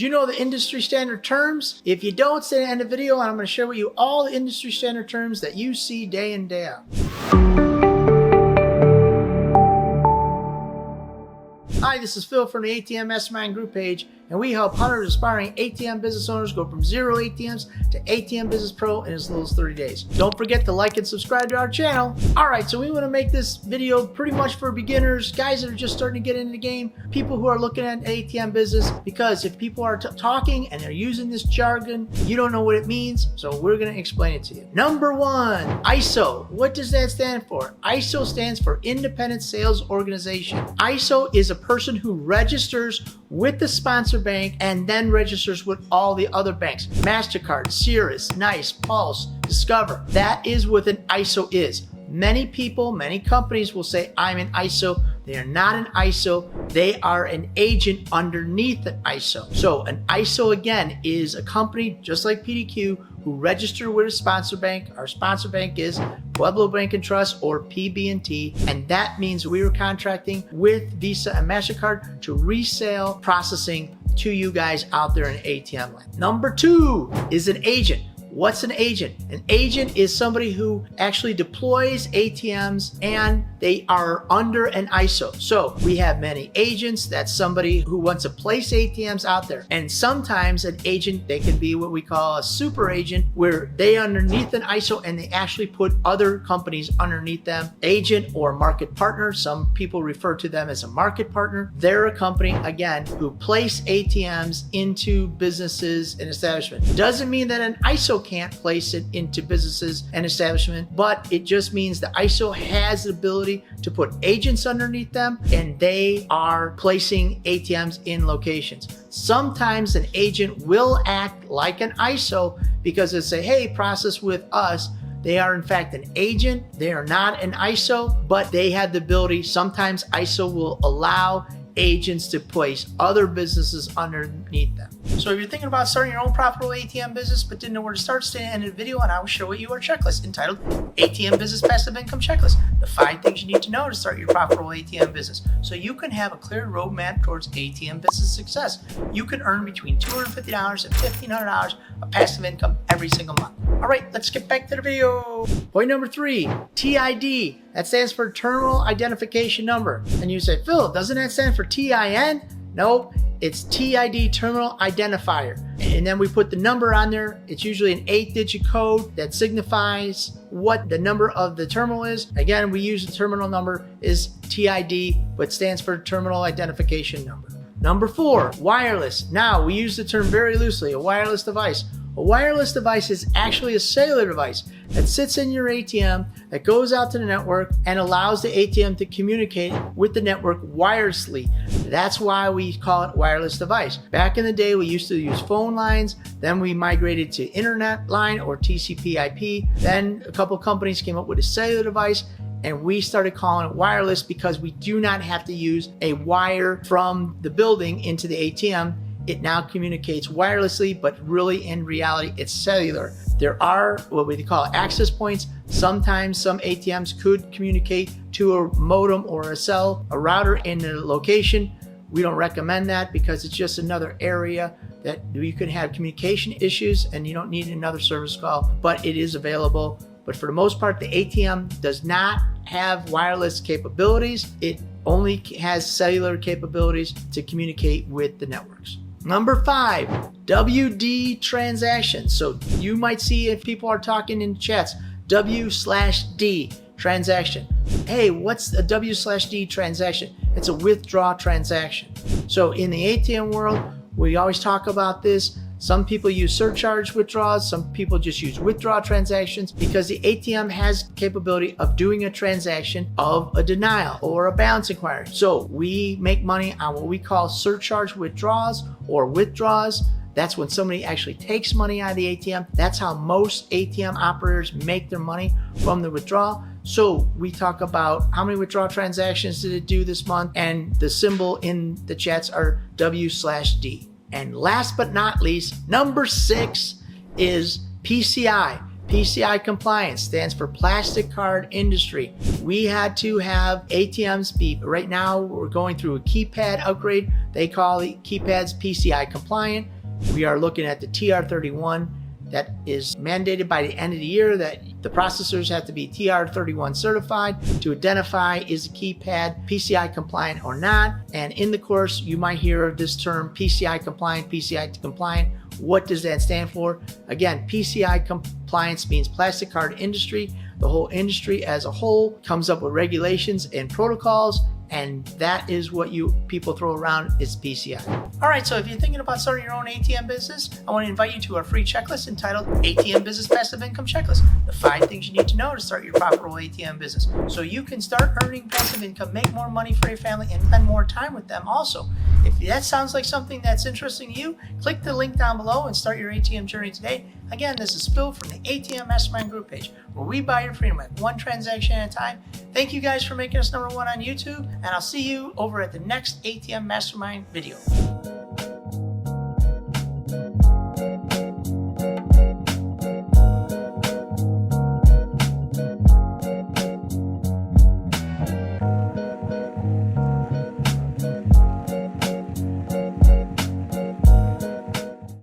Do you know the industry standard terms? If you don't, stay to the end of the video and I'm going to share with you all the industry standard terms that you see day in, day out. Hi, this is Phil from the ATM Mastermind group page, and we help hundreds of aspiring ATM business owners go from 0 ATMs to ATM Business Pro in as little as 30 days. Don't forget to like and subscribe to our channel. All right, so we want to make this video pretty much for beginners, guys that are just starting to get into the game, people who are looking at ATM business, because if people are talking and they're using this jargon, you don't know what it means, so we're going to explain it to you. Number one, ISO. What does that stand for? ISO stands for Independent Sales Organization. ISO is a person who registers with the sponsor bank and then registers with all the other banks. MasterCard, Cirrus, NICE, Pulse, Discover. That is what an ISO is. Many people, many companies will say, I'm an ISO. They are not an ISO. They are an agent underneath an ISO. So an ISO, again, is a company just like PDQ who register with a sponsor bank. Our sponsor bank is Pueblo Bank and Trust, or PB&T, and that means we were contracting with Visa and MasterCard to resell processing to you guys out there in ATM land. Number two is an agent. What's an agent? An agent is somebody who actually deploys ATMs and they are under an ISO. So we have many agents. That's somebody who wants to place ATMs out there. And sometimes an agent, they can be what we call a super agent, where they underneath an ISO and they actually put other companies underneath them. Agent or market partner, some people refer to them as a market partner. They're a company, again, who place ATMs into businesses and establishments. Doesn't mean that an ISO can't place it into businesses and establishments, but it just means the ISO has the ability to put agents underneath them and they are placing ATMs in locations. Sometimes an agent will act like an ISO because they say, hey, process with us. They are in fact an agent. They are not an ISO, but they have the ability. Sometimes ISO will allow agents to place other businesses underneath them. So if you're thinking about starting your own profitable ATM business but didn't know where to start, stay to the end of the video and I will show you our checklist entitled ATM Business Passive Income Checklist. The 5 things you need to know to start your profitable ATM business so you can have a clear roadmap towards ATM business success. You can earn between $250 and $1,500 of passive income every single month. All right, let's get back to the video. Point number 3, TID. That stands for Terminal Identification Number. And you say, Phil, doesn't that stand for TIN? No, it's TID, Terminal Identifier. And then we put the number on there. It's usually an 8-digit code that signifies what the number of the terminal is. Again, we use the terminal number is TID, but stands for Terminal Identification Number. Number 4, wireless. Now, we use the term very loosely, a wireless device. A wireless device is actually a cellular device that sits in your ATM that goes out to the network and allows the ATM to communicate with the network wirelessly. That's why we call it wireless device. Back in the day, we used to use phone lines. Then we migrated to internet line or TCP/IP. Then a couple companies came up with a cellular device and we started calling it wireless because we do not have to use a wire from the building into the ATM. It now communicates wirelessly, but really in reality, it's cellular. There are what we call access points. Sometimes some ATMs could communicate to a modem or a router in the location. We don't recommend that because it's just another area that you can have communication issues and you don't need another service call, but it is available. But for the most part, the ATM does not have wireless capabilities. It only has cellular capabilities to communicate with the networks. Number 5, WD transactions. So you might see if people are talking in chats, W/D transaction. Hey, what's a W/D transaction? It's a withdraw transaction. So in the ATM world, we always talk about this. Some people use surcharge withdrawals. Some people just use withdraw transactions because the ATM has capability of doing a transaction of a denial or a balance inquiry. So we make money on what we call surcharge withdrawals or withdraws. That's when somebody actually takes money out of the ATM. That's how most ATM operators make their money, from the withdrawal. So we talk about how many withdrawal transactions did it do this month, and the symbol in the chats are W/D. And last but not least, number 6 is PCI. PCI compliance stands for plastic card industry. We had to have ATMs be, right now we're going through a keypad upgrade. They call the keypads PCI compliant. We are looking at the TR31 that is mandated by the end of the year that the processors have to be TR31 certified to identify is the keypad PCI compliant or not. And in the course, you might hear this term PCI compliant, PCI compliant. What does that stand for? Again, PCI compliance means plastic card industry. The whole industry as a whole comes up with regulations and protocols, and that is what you people throw around is PCI. All right, so if you're thinking about starting your own ATM business, I want to invite you to our free checklist entitled ATM Business Passive Income Checklist, the 5 things you need to know to start your profitable ATM business so you can start earning passive income, make more money for your family, and spend more time with them also. If that sounds like something that's interesting to you, click the link down below and start your ATM journey today. Again, this is Phil from the ATM Mastermind group page, where we buy your freedom at one transaction at a time. Thank you guys for making us #1 on YouTube, and I'll see you over at the next ATM Mastermind video.